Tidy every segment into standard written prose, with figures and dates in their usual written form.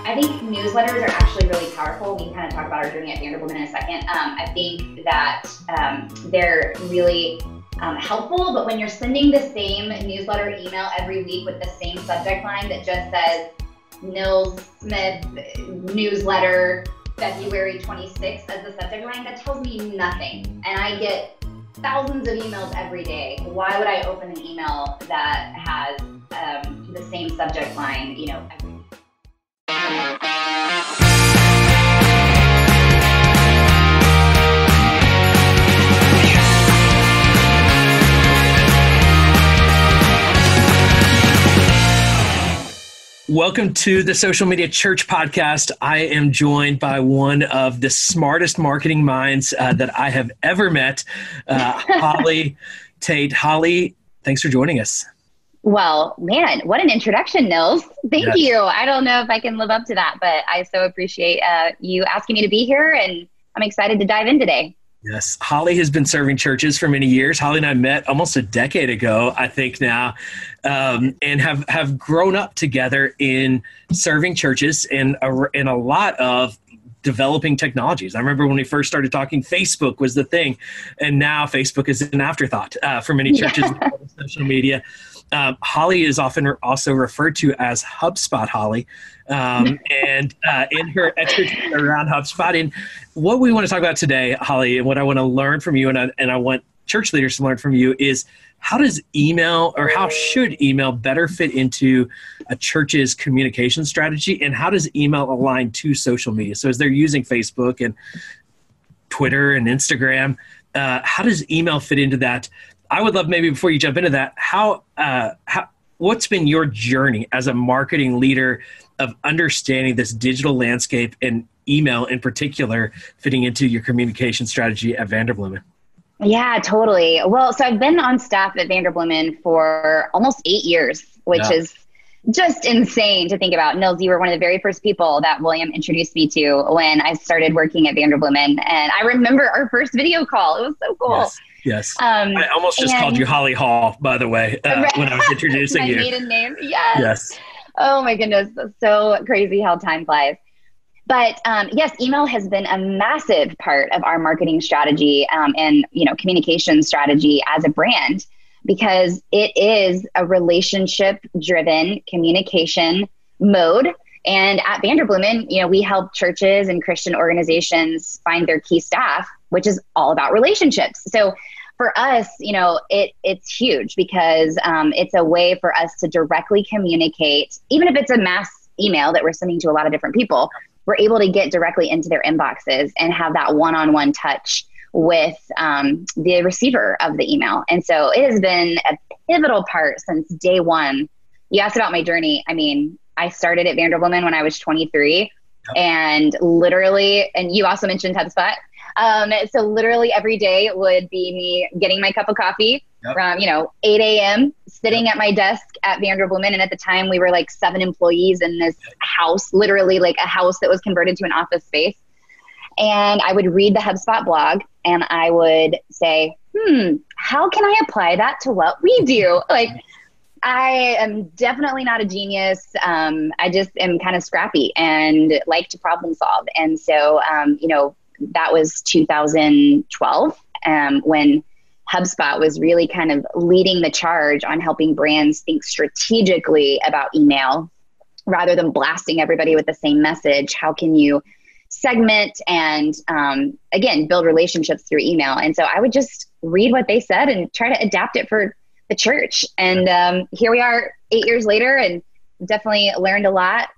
I think newsletters are actually really powerful. We can kind of talk about our journey at Vanderbilt in a second. I think that they're really helpful, but when you're sending the same newsletter email every week with the same subject line that just says Nils Smith newsletter February 26th as the subject line, that tells me nothing. And I get thousands of emails every day. Why would I open an email that has the same subject line, every week? Welcome to the Social Media Church Podcast. I am joined by one of the smartest marketing minds that I have ever met, Holly Tate. Holly, thanks for joining us. Well, man, what an introduction, Nils. Thank you. I don't know if I can live up to that, but I so appreciate you asking me to be here, and I'm excited to dive in today. Yes. Holly has been serving churches for many years. Holly and I met almost a decade ago, I think now, and have grown up together in serving churches and a lot of developing technologies. I remember when we first started talking, Facebook was the thing, and now Facebook is an afterthought for many churches and social media. Holly is often also referred to as HubSpot Holly, and in her expertise around HubSpot. And what we want to talk about today, Holly, and what I want to learn from you, and I want church leaders to learn from you, is how does email, or how should email better fit into a church's communication strategy, and how does email align to social media? So as they're using Facebook and Twitter and Instagram, how does email fit into that? I would love, maybe before you jump into that, what's been your journey as a marketing leader of understanding this digital landscape and email in particular fitting into your communication strategy at Vanderbloemen? Yeah, totally. Well, so I've been on staff at Vanderbloemen for almost 8 years, which is just insane to think about. Nils, you were one of the very first people that William introduced me to when I started working at Vanderbloemen. And I remember our first video call. It was so cool. Yes. I almost just called you Holly Hall, by the way, when I was introducing you. My maiden name. Yes. Yes. Oh my goodness. So crazy how time flies. But yes, email has been a massive part of our marketing strategy and communication strategy as a brand, because it is a relationship-driven communication mode. And at Vanderbloemen, we help churches and Christian organizations find their key staff, which is all about relationships. So for us, it's huge because it's a way for us to directly communicate. Even if it's a mass email that we're sending to a lot of different people, we're able to get directly into their inboxes and have that one-on-one touch with the receiver of the email. And so it has been a pivotal part since day one. You asked about my journey. I mean, I started at Vanderbloemen when I was 23, and literally, and you also mentioned HubSpot. So literally every day would be me getting my cup of coffee from, 8 a.m., sitting at my desk at Vanderbloemen. And at the time we were like 7 employees in this house, literally like a house that was converted to an office space. And I would read the HubSpot blog and I would say, how can I apply that to what we do? Like, I am definitely not a genius. I just am kind of scrappy and like to problem solve. And so, that was 2012 when HubSpot was really kind of leading the charge on helping brands think strategically about email rather than blasting everybody with the same message. How can you segment and, again, build relationships through email? And so I would just read what they said and try to adapt it for the church. And here we are 8 years later, and definitely learned a lot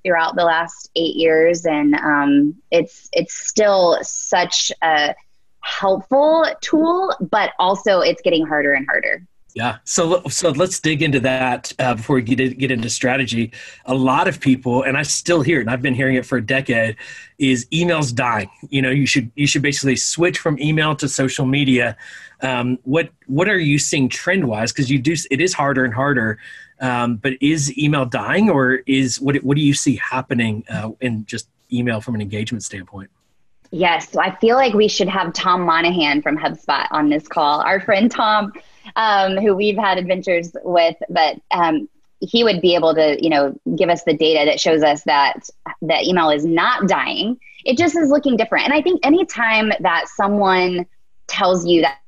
throughout the last 8 years. And it's still such a helpful tool, but also it's getting harder and harder. Yeah. So let's dig into that before we get into strategy. A lot of people, and I still hear it, and I've been hearing it for a decade, is email's dying. You should basically switch from email to social media. What are you seeing trend wise? Because it is harder and harder. But is email dying, or what do you see happening in just email from an engagement standpoint? Yes. So I feel like we should have Tom Monahan from HubSpot on this call. Our friend Tom, who we've had adventures with, but he would be able to, give us the data that shows us that the email is not dying. It just is looking different. And I think anytime that someone tells you that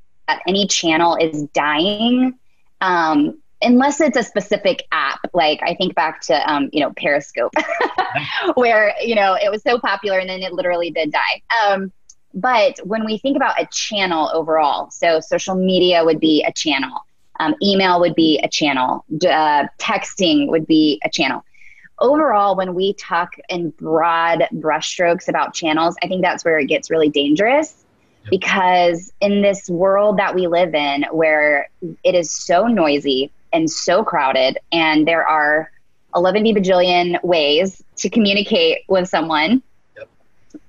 any channel is dying, unless it's a specific app, like I think back to, Periscope, where, it was so popular and then it literally did die. But when we think about a channel overall, so social media would be a channel, email would be a channel, texting would be a channel. Overall, when we talk in broad brushstrokes about channels, I think that's where it gets really dangerous, because in this world that we live in, where it is so noisy and so crowded, and there are 11 bajillion ways to communicate with someone,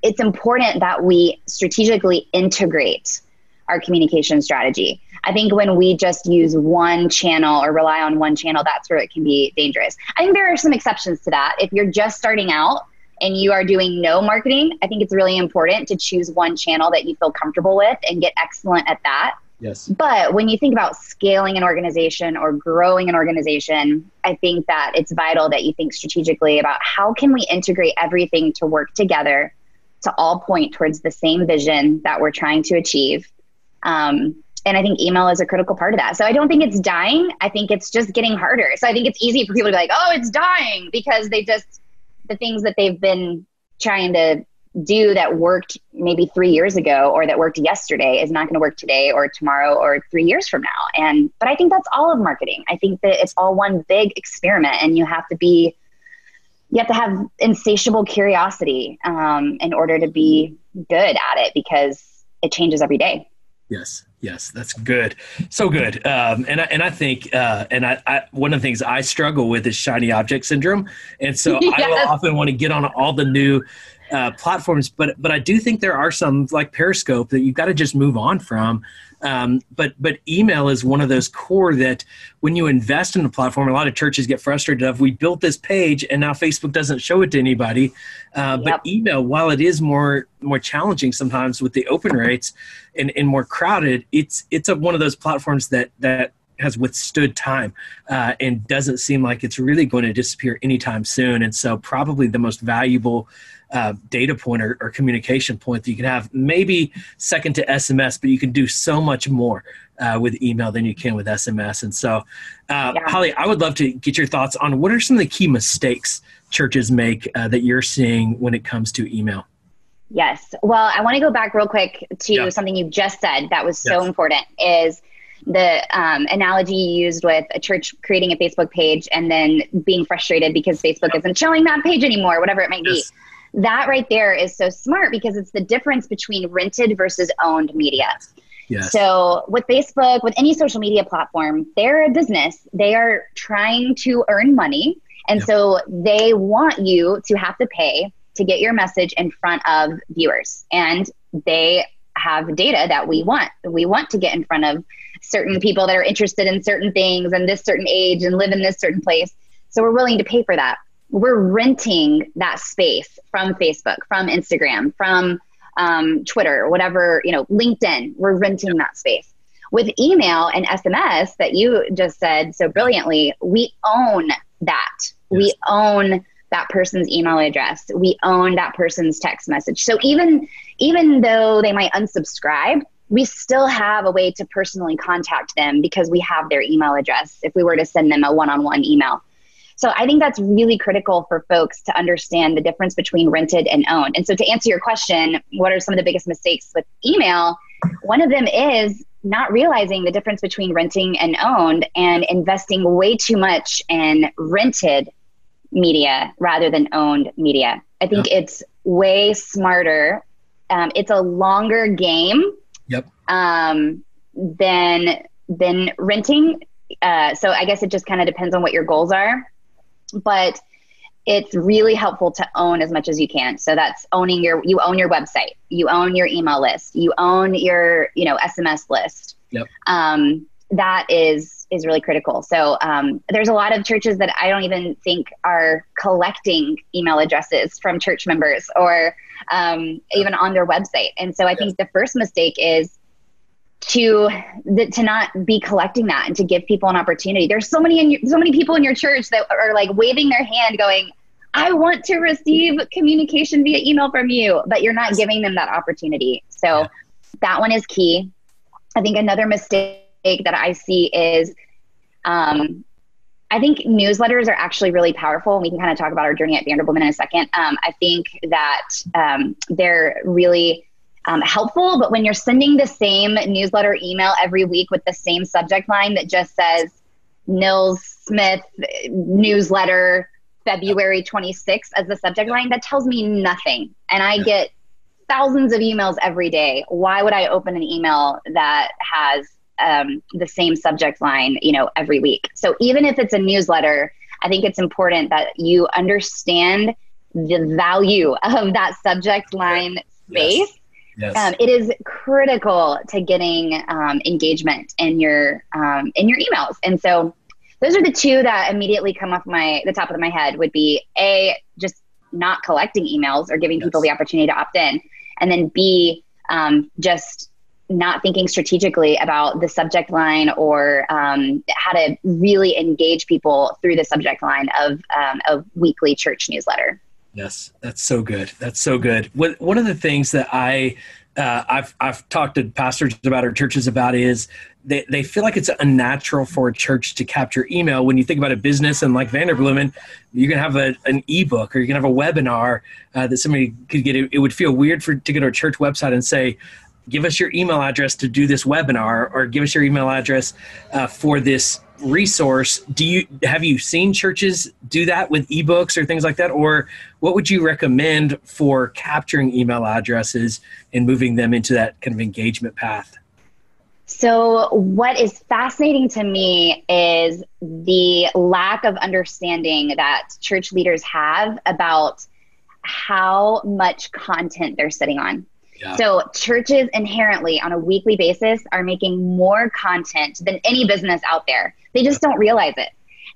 it's important that we strategically integrate our communication strategy. I think when we just use one channel or rely on one channel, that's where it can be dangerous. I think there are some exceptions to that. If you're just starting out and you are doing no marketing, I think it's really important to choose one channel that you feel comfortable with and get excellent at that. Yes. But when you think about scaling an organization or growing an organization, I think that it's vital that you think strategically about how can we integrate everything to work together to all point towards the same vision that we're trying to achieve. And I think email is a critical part of that. So I don't think it's dying. I think it's just getting harder. So I think it's easy for people to be like, oh, it's dying, because the things that they've been trying to do that worked maybe 3 years ago or that worked yesterday is not going to work today or tomorrow or 3 years from now. But I think that's all of marketing. I think that it's all one big experiment, and you have to have insatiable curiosity in order to be good at it, because it changes every day. Yes, that's good. So good. And I think, one of the things I struggle with is shiny object syndrome. And so Yes. I will often want to get on all the new platforms, but I do think there are some, like Periscope, that you've got to just move on from. But email is one of those core that when you invest in a platform, a lot of churches get frustrated of, we built this page and now Facebook doesn't show it to anybody. But email, while it is more challenging sometimes with the open rates and more crowded, it's one of those platforms that has withstood time and doesn't seem like it's really going to disappear anytime soon. And so probably the most valuable data point or communication point that you can have, maybe second to SMS, but you can do so much more with email than you can with SMS. And so, Holly, I would love to get your thoughts on what are some of the key mistakes churches make that you're seeing when it comes to email? Yes. Well, I want to go back real quick to something you just said that was so important, is the analogy you used with a church creating a Facebook page and then being frustrated because Facebook isn't showing that page anymore, whatever it might be. That right there is so smart, because it's the difference between rented versus owned media. Yes. So with Facebook, with any social media platform, they're a business. They are trying to earn money. And so they want you to have to pay to get your message in front of viewers. And they have data that we want. We want to get in front of certain people that are interested in certain things and this certain age and live in this certain place. So we're willing to pay for that. We're renting that space from Facebook, from Instagram, from Twitter, whatever, LinkedIn. We're renting that space. With email and SMS that you just said so brilliantly, we own that. We own that person's email address. We own that person's text message. So even though they might unsubscribe, we still have a way to personally contact them because we have their email address if we were to send them a one-on-one email. So I think that's really critical for folks to understand the difference between rented and owned. And so to answer your question, what are some of the biggest mistakes with email? One of them is not realizing the difference between renting and owned and investing way too much in rented media rather than owned media. I think it's way smarter. It's a longer game than renting. So I guess it just kind of depends on what your goals are. But it's really helpful to own as much as you can. So that's you own your website, you own your email list, you own your, SMS list. That is really critical. So there's a lot of churches that I don't even think are collecting email addresses from church members or even on their website. And so I think the first mistake is to not be collecting that and to give people an opportunity. There's so many people in your church that are like waving their hand going, I want to receive communication via email from you, but you're not giving them that opportunity. So that one is key. I think another mistake that I see is, I think newsletters are actually really powerful. And we can kind of talk about our journey at Vanderbilt in a second. I think that they're really helpful, but when you're sending the same newsletter email every week with the same subject line that just says Nils Smith newsletter February 26th as the subject line, that tells me nothing. And I get thousands of emails every day. Why would I open an email that has the same subject line, every week? So even if it's a newsletter, I think it's important that you understand the value of that subject line space. Yes. It is critical to getting engagement in your emails. And so those are the two that immediately come off the top of my head would be A, just not collecting emails or giving people the opportunity to opt in. And then B, just not thinking strategically about the subject line or how to really engage people through the subject line of a weekly church newsletter. Yes, that's so good. That's so good. One of the things that I've talked to pastors about or churches about is they feel like it's unnatural for a church to capture email. When you think about a business and like Vanderbloemen, you can have an ebook or you can have a webinar that somebody could get. It would feel weird to go to a church website and say, give us your email address to do this webinar, or give us your email address for this resource. Have you seen churches do that with ebooks or things like that? Or what would you recommend for capturing email addresses and moving them into that kind of engagement path? So what is fascinating to me is the lack of understanding that church leaders have about how much content they're sitting on. Yeah. So churches inherently on a weekly basis are making more content than any business out there. They just don't realize it.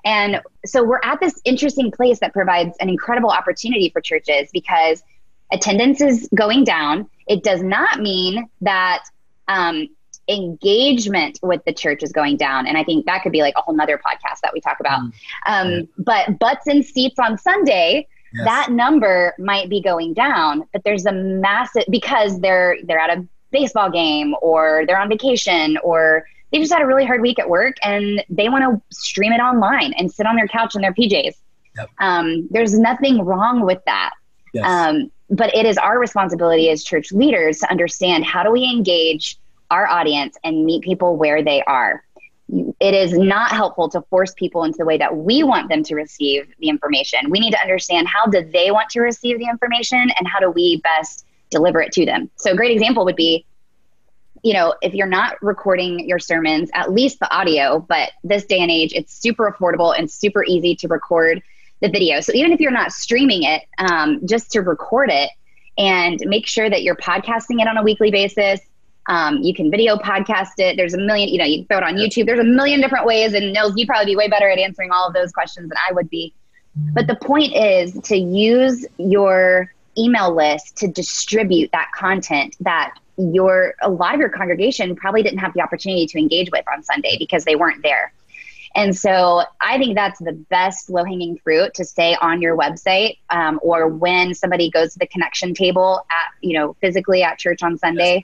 And so we're at this interesting place that provides an incredible opportunity for churches because attendance is going down. It does not mean that engagement with the church is going down. And I think that could be like a whole nother podcast that we talk about. But butts in seats on Sunday, yes, that number might be going down, but there's a massive, because they're at a baseball game or they're on vacation or they just had a really hard week at work and they want to stream it online and sit on their couch in their PJs. Yep. There's nothing wrong with that. Yes. But it is our responsibility as church leaders to understand how do we engage our audience and meet people where they are. It is not helpful to force people into the way that we want them to receive the information. We need to understand how do they want to receive the information and how do we best deliver it to them. So a great example would be, if you're not recording your sermons, at least the audio, but this day and age, it's super affordable and super easy to record the video. So even if you're not streaming it, just to record it and make sure that you're podcasting it on a weekly basis. You can video podcast it. There's a million, you can throw it on YouTube. There's a million different ways. And Nils, you'd probably be way better at answering all of those questions than I would be. But the point is to use your email list to distribute that content that a lot of your congregation probably didn't have the opportunity to engage with on Sunday because they weren't there. And so I think that's the best low-hanging fruit to say on your website, or when somebody goes to the connection table at, physically at church on Sunday,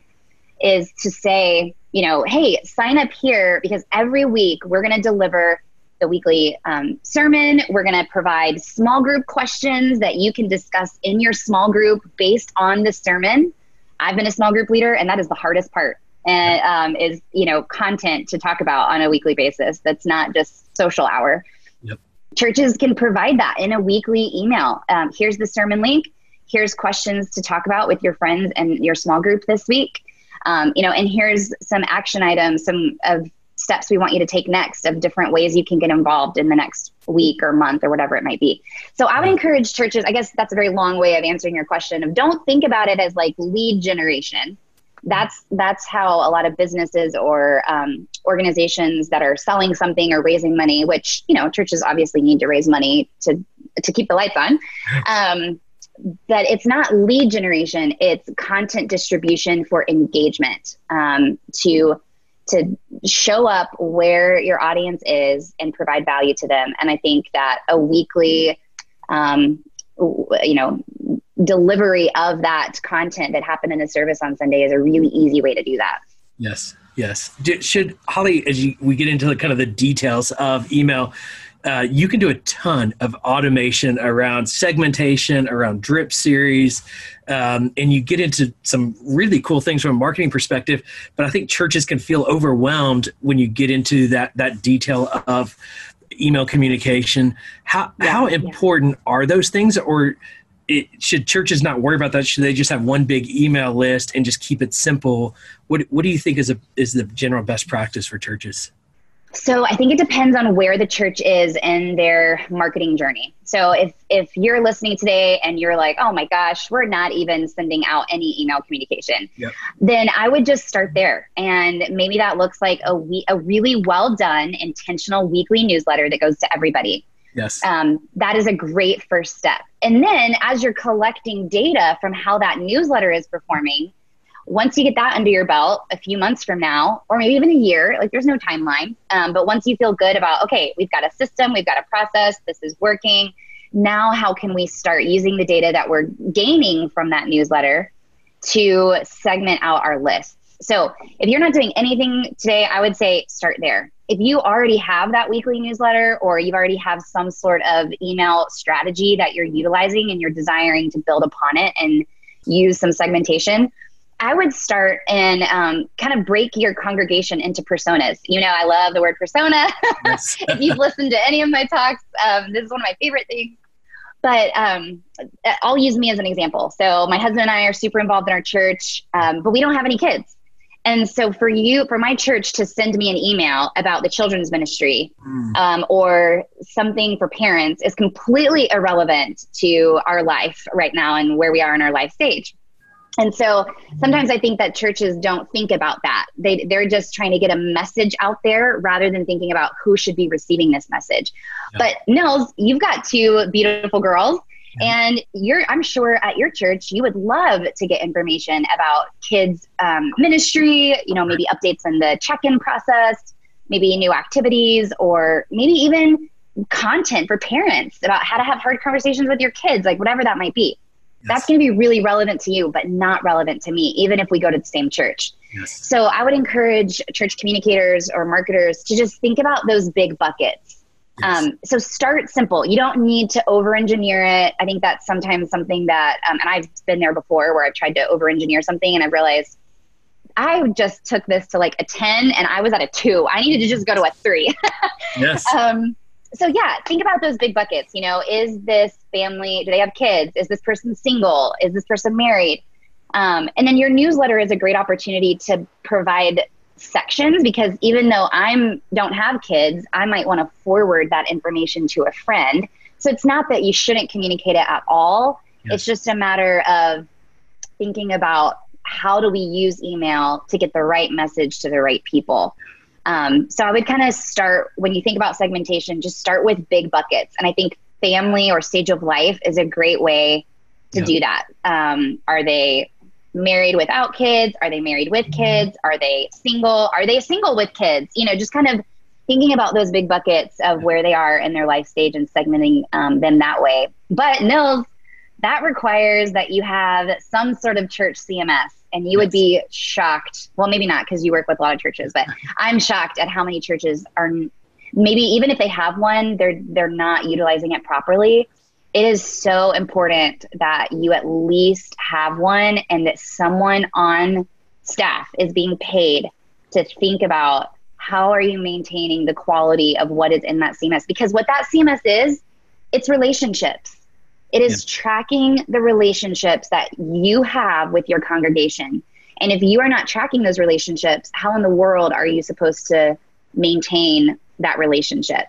is to say, hey, sign up here because every week we're going to deliver the weekly sermon. We're going to provide small group questions that you can discuss in your small group based on the sermon. I've been a small group leader, and that is the hardest part. And is content to talk about on a weekly basis. That's not just social hour. Yep. Churches can provide that in a weekly email. Here's the sermon link. Here's questions to talk about with your friends and your small group this week. And here's some action items, some of steps we want you to take next of different ways you can get involved in the next week or month or whatever it might be. So I would encourage churches, I guess that's a very long way of answering your question, of don't think about it as like lead generation. That's how a lot of businesses or organizations that are selling something or raising money, which, churches obviously need to raise money to keep the lights on. That it's not lead generation, it's content distribution for engagement, to show up where your audience is and provide value to them. And I think that a weekly delivery of that content that happened in the service on Sunday is a really easy way to do that. Yes. Should Holly, as we get into the details of email, you can do a ton of automation around segmentation, around drip series, and you get into some really cool things from a marketing perspective. But I think churches can feel overwhelmed when you get into that detail of email communication. How important are those things, or should churches not worry about that? Should they just have one big email list and just keep it simple? What do you think is the general best practice for churches? So I think it depends on where the church is in their marketing journey. So if you're listening today and you're like, oh my gosh, we're not even sending out any email communication, then I would just start there. And maybe that looks like a really well done, intentional weekly newsletter that goes to everybody. Yes. That is a great first step. And then as you're collecting data from how that newsletter is performing, once you get that under your belt a few months from now, or maybe even a year, there's no timeline. But once you feel good about, okay, we've got a system, we've got a process, this is working. Now, how can we start using the data that we're gaining from that newsletter to segment out our lists? So if you're not doing anything today, I would say start there. If you already have that weekly newsletter, or you already have some sort of email strategy that you're utilizing and you're desiring to build upon it and use some segmentation, I would start and kind of break your congregation into personas. I love the word persona. Yes. If you've listened to any of my talks, this is one of my favorite things. But I'll use me as an example. So my husband and I are super involved in our church, but we don't have any kids. And so for my church to send me an email about the children's ministry or something for parents is completely irrelevant to our life right now and where we are in our life stage. And so sometimes I think that churches don't think about that. They're just trying to get a message out there rather than thinking about who should be receiving this message. Yeah. But Nils, you've got two beautiful girls, and I'm sure at your church, you would love to get information about kids' ministry, maybe updates in the check-in process, maybe new activities, or maybe even content for parents about how to have hard conversations with your kids, like whatever that might be. That's going to be really relevant to you, but not relevant to me, even if we go to the same church. Yes. So I would encourage church communicators or marketers to just think about those big buckets. Yes. So start simple. You don't need to over-engineer it. I think that's sometimes something that, and I've been there before where I've tried to over-engineer something and I've realized I just took this to like a 10 and I was at a 2. I needed to just go to a 3. Yes. So yeah, think about those big buckets. Is this family, do they have kids? Is this person single? Is this person married? And then your newsletter is a great opportunity to provide sections, because even though I don't have kids, I might want to forward that information to a friend. So it's not that you shouldn't communicate it at all. Yes. It's just a matter of thinking about how do we use email to get the right message to the right people. So I would kind of start, when you think about segmentation, just start with big buckets. And I think family or stage of life is a great way to do that. Are they married without kids? Are they married with kids? Are they single? Are they single with kids? Just kind of thinking about those big buckets of where they are in their life stage and segmenting them that way. But Nils, that requires that you have some sort of church CMS. And you would be shocked. Well, maybe not, because you work with a lot of churches, but I'm shocked at how many churches are, maybe even if they have one, they're not utilizing it properly. It is so important that you at least have one, and that someone on staff is being paid to think about how are you maintaining the quality of what is in that CMS. Because what that CMS is, it's relationships. It is tracking the relationships that you have with your congregation. And if you are not tracking those relationships, how in the world are you supposed to maintain that relationship?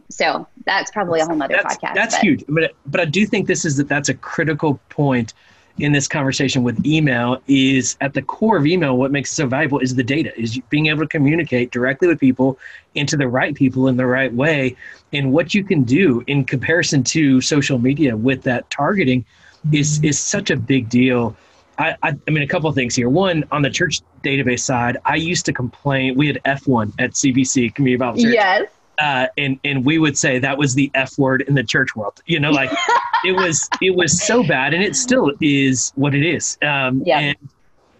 So that's probably a whole nother podcast. That's huge. But I do think that's a critical point in this conversation with email. Is at the core of email, what makes it so valuable is the data, is being able to communicate directly with people and to the right people in the right way. And what you can do in comparison to social media with that targeting is such a big deal. I mean, a couple of things here. One, on the church database side, I used to complain. We had F1 at CBC, Community Bible Church. Yes. And we would say that was the F word in the church world. Like it was so bad, and it still is what it is. And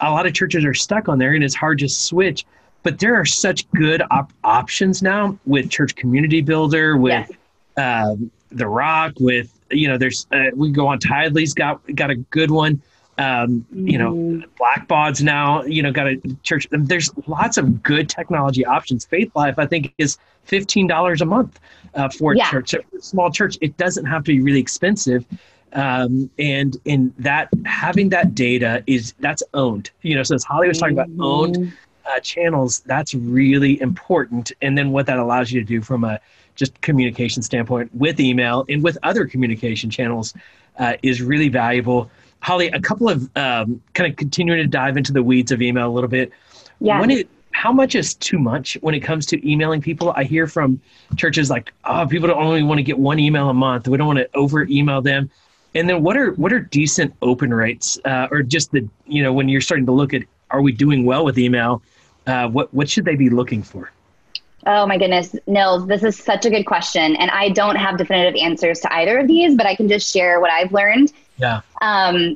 a lot of churches are stuck on there, and it's hard to switch. But there are such good options now with Church Community Builder, with The Rock, with there's we can go on Tidely's got a good one. Blackbaud's now got a church. There's lots of good technology options. Faith Life, I think, is $15 a month for a church, a small church. It doesn't have to be really expensive. And in that, having that data that's owned. So as Holly was talking about owned channels, that's really important. And then what that allows you to do from a just communication standpoint with email and with other communication channels is really valuable. Holly, a couple of kind of continuing to dive into the weeds of email a little bit. Yeah. How much is too much when it comes to emailing people? I hear from churches like, people don't only want to get one email a month. We don't want to over email them. And then what are decent open rates or just when you're starting to look at, are we doing well with email? What should they be looking for? Oh my goodness, Nils, this is such a good question. And I don't have definitive answers to either of these, but I can just share what I've learned. Yeah.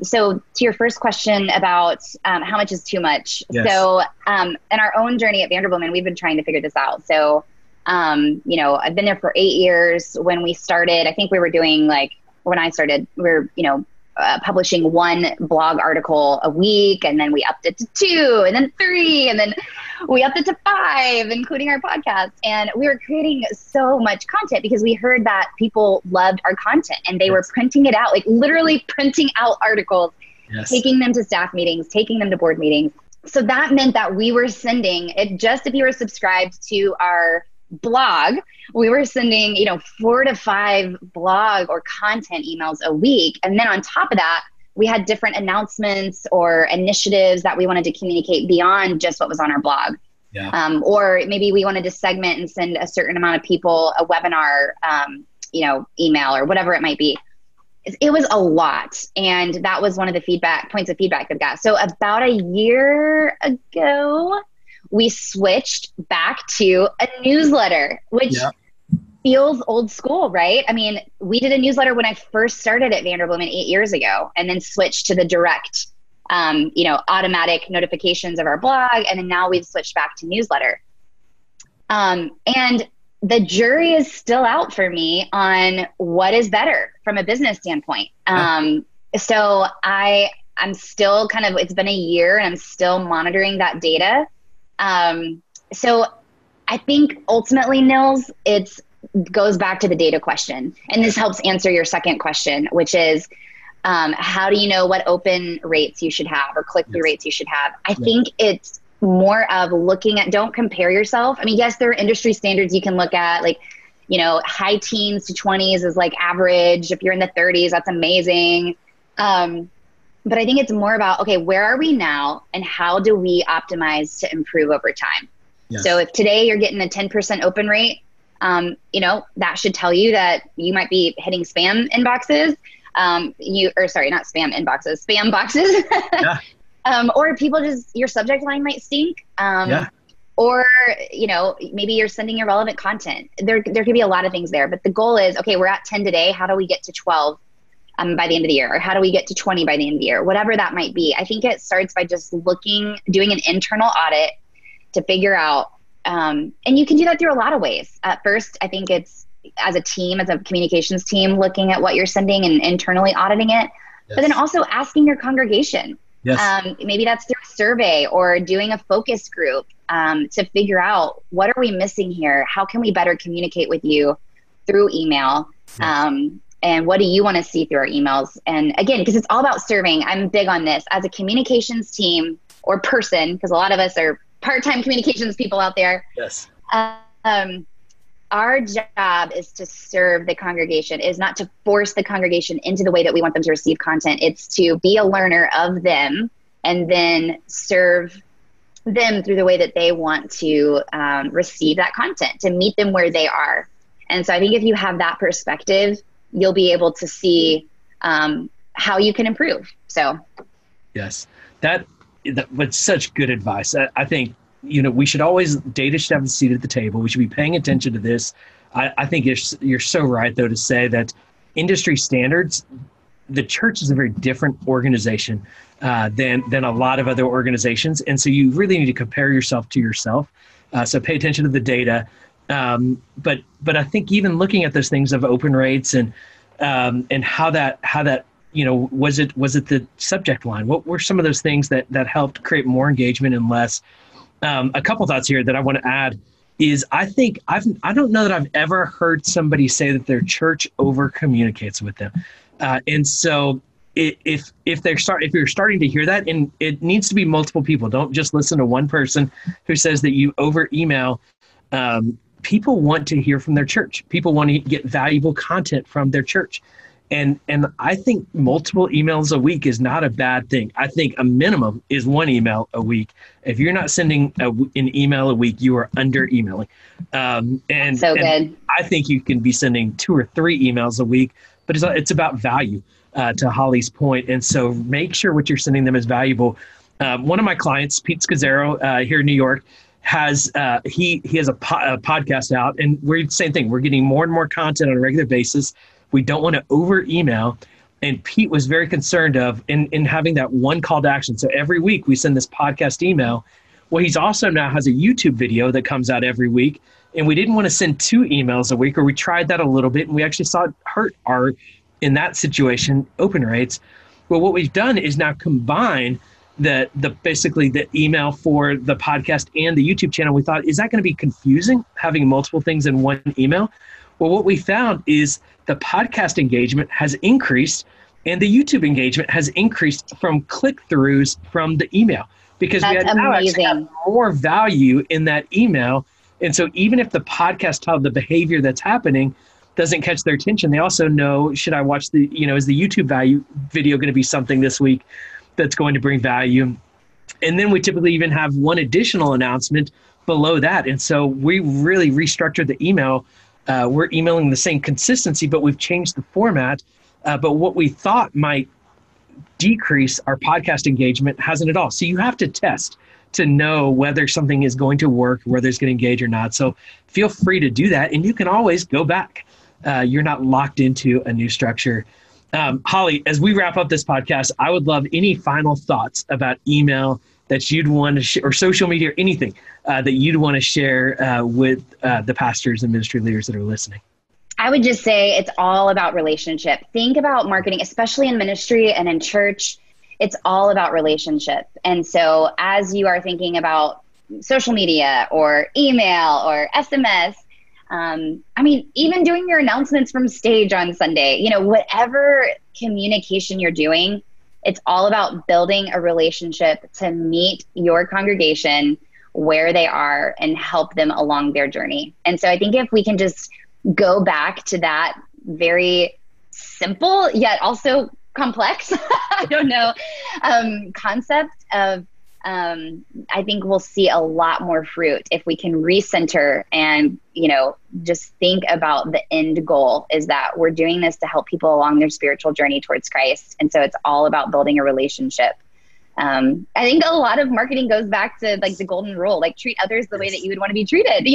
So to your first question about how much is too much. Yes. So in our own journey at Vanderbilt, we've been trying to figure this out. So, I've been there for 8 years. When we started, I think we were doing when I started, we were, publishing one blog article a week, and then we upped it to 2, and then 3, and then we upped it to 5, including our podcast. And we were creating so much content because we heard that people loved our content, and they were printing it out, literally printing out articles, taking them to staff meetings, taking them to board meetings. So that meant that we were sending it, just if you were subscribed to our blog, we were sending 4 to 5 blog or content emails a week. And then on top of that, we had different announcements or initiatives that we wanted to communicate beyond just what was on our blog. Yeah. Or maybe we wanted to segment and send a certain amount of people a webinar email or whatever it might be. It was a lot. And that was one of the points of feedback that we got. So about a year ago, we switched back to a newsletter, which feels old school, right? We did a newsletter when I first started at Vanderbilt 8 years ago, and then switched to the direct, automatic notifications of our blog. And then now we've switched back to newsletter. And the jury is still out for me on what is better from a business standpoint. So I'm still it's been a year, and I'm still monitoring that data. So I think ultimately, Nils, it goes back to the data question. And this helps answer your second question, which is, how do you know what open rates you should have or click-through rates you should have? I think it's more of looking at, don't compare yourself. Yes, there are industry standards you can look at, high teens to 20s is average. If you're in the 30s, that's amazing. But I think it's more about, okay, where are we now and how do we optimize to improve over time? Yes. So if today you're getting a 10% open rate, that should tell you that you might be hitting spam inboxes. Not spam inboxes, spam boxes. Or people your subject line might stink. Or, maybe you're sending irrelevant content. There could be a lot of things there, but the goal is, okay, we're at 10 today. How do we get to 12? By the end of the year, or how do we get to 20 by the end of the year, whatever that might be. I think it starts by just doing an internal audit to figure out, and you can do that through a lot of ways. At first, I think it's as a team, as a communications team, looking at what you're sending and internally auditing it, but then also asking your congregation. Maybe that's through a survey or doing a focus group to figure out, what are we missing here? How can we better communicate with you through email? And what do you want to see through our emails? And again, because it's all about serving, I'm big on this. As a communications team or person, because a lot of us are part-time communications people out there. Yes. Our job is to serve the congregation, is not to force the congregation into the way that we want them to receive content. It's to be a learner of them and then serve them through the way that they want to receive that content, to meet them where they are. And so I think if you have that perspective, you'll be able to see how you can improve. So, yes, that was such good advice. I think, we should always, data should have a seat at the table. We should be paying attention to this. I think you're so right, though, to say that industry standards, the church is a very different organization than a lot of other organizations. And so you really need to compare yourself to yourself. So pay attention to the data. But I think even looking at those things of open rates and how that, was it the subject line? What were some of those things that helped create more engagement and less? A couple thoughts here that I want to add is I don't know that I've ever heard somebody say that their church over communicates with them. And so if you're starting to hear that, and it needs to be multiple people, don't just listen to one person who says that you over email. People want to hear from their church. People want to get valuable content from their church. And I think multiple emails a week is not a bad thing. I think a minimum is one email a week. If you're not sending an email a week, you are under emailing. And I think you can be sending 2 or 3 emails a week, but it's about value, to Holly's point. And so make sure what you're sending them is valuable. One of my clients, Pete Scazzaro, here in New York, has he has a podcast out, and we're the same thing. We're getting more and more content on a regular basis. We don't want to over email. And Pete was very concerned of in having that one call to action. So every week we send this podcast email. Well, he's also now has a YouTube video that comes out every week. And we didn't want to send 2 emails a week, or we tried that a little bit, and we actually saw it hurt in that situation, open rates. Well, what we've done is now combine basically the email for the podcast and the YouTube channel. We thought, is that going to be confusing having multiple things in one email? Well, what we found is the podcast engagement has increased and the YouTube engagement has increased from click-throughs from the email, because we had now actually have more value in that email. And so even if the podcast tell the behavior that's happening doesn't catch their attention, they also know, should I watch is the YouTube video going to be something this week that's going to bring value? And then we typically even have one additional announcement below that. And so we really restructured the email. We're emailing the same consistency, but we've changed the format. But what we thought might decrease our podcast engagement hasn't at all. So you have to test to know whether something is going to work, whether it's going to engage or not. So feel free to do that. And you can always go back. You're not locked into a new structure. Holly, as we wrap up this podcast, I would love any final thoughts about email that you'd want to share, or social media, or anything that you'd want to share with the pastors and ministry leaders that are listening. I would just say it's all about relationship. Think about marketing, especially in ministry and in church. It's all about relationship. And so as you are thinking about social media or email or SMS, even doing your announcements from stage on Sunday, whatever communication you're doing, it's all about building a relationship to meet your congregation where they are and help them along their journey. And so I think if we can just go back to that very simple yet also complex, concept of, I think we'll see a lot more fruit if we can recenter and, just think about the end goal is that we're doing this to help people along their spiritual journey towards Christ. And so it's all about building a relationship. I think a lot of marketing goes back to like the golden rule, like treat others the way that you would want to be treated,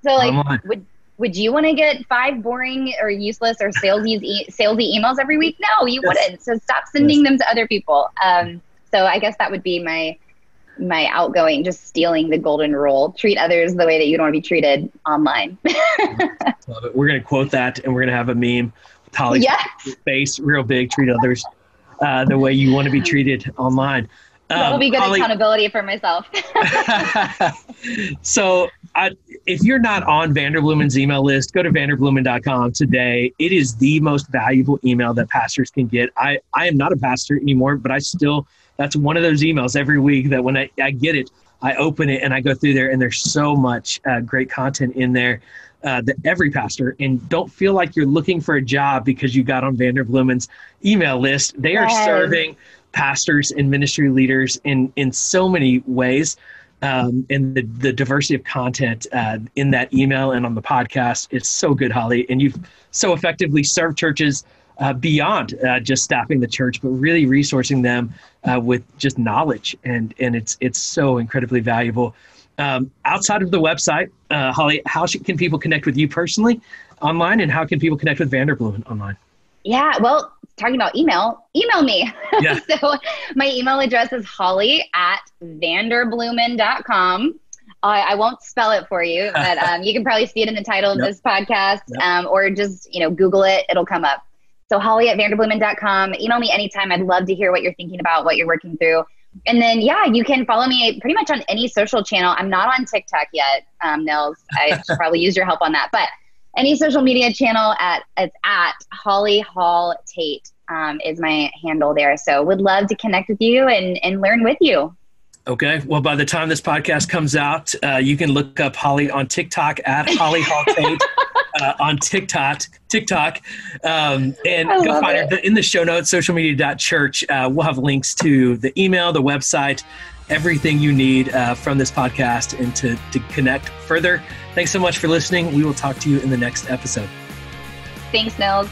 So like, would you want to get 5 boring or useless or salesy emails every week? No, you wouldn't. So stop sending them to other people. So I guess that would be my outgoing, just stealing the golden rule. Treat others the way that you'd want to be treated online. Love it. We're going to quote that, and we're going to have a meme with Holly's face real big. Treat others the way you want to be treated online. That'll be good Holly, accountability for myself. So if you're not on Vanderbloemen's email list, go to vanderbloemen.com today. It is the most valuable email that pastors can get. I am not a pastor anymore, but that's one of those emails every week that when I get it, I open it and I go through there, and there's so much great content in there that every pastor, and don't feel like you're looking for a job because you got on Vanderbloemen's email list. They are serving pastors and ministry leaders in so many ways. And the diversity of content in that email and on the podcast is so good, Holly. And you've so effectively served churches beyond just staffing the church, but really resourcing them with just knowledge. And it's so incredibly valuable. Outside of the website, Holly, how can people connect with you personally online, and how can people connect with Vanderbloemen online? Yeah, well, talking about email me. Yeah. So my email address is holly@vanderbloemen.com. I won't spell it for you, but you can probably see it in the title of this podcast, or just, Google it. It'll come up. So holly@vanderbloemen.com. Email me anytime. I'd love to hear what you're thinking about, what you're working through. And then, you can follow me pretty much on any social channel. I'm not on TikTok yet, Nils. I should probably use your help on that. But any social media channel, it's at Holly Hall Tate is my handle there. So would love to connect with you and learn with you. Okay. Well, by the time this podcast comes out, you can look up Holly on TikTok at Holly Hall Tate on TikTok, and go find her in the show notes, socialmedia.church. We'll have links to the email, the website, everything you need from this podcast, and to connect further. Thanks so much for listening. We will talk to you in the next episode. Thanks, Nils.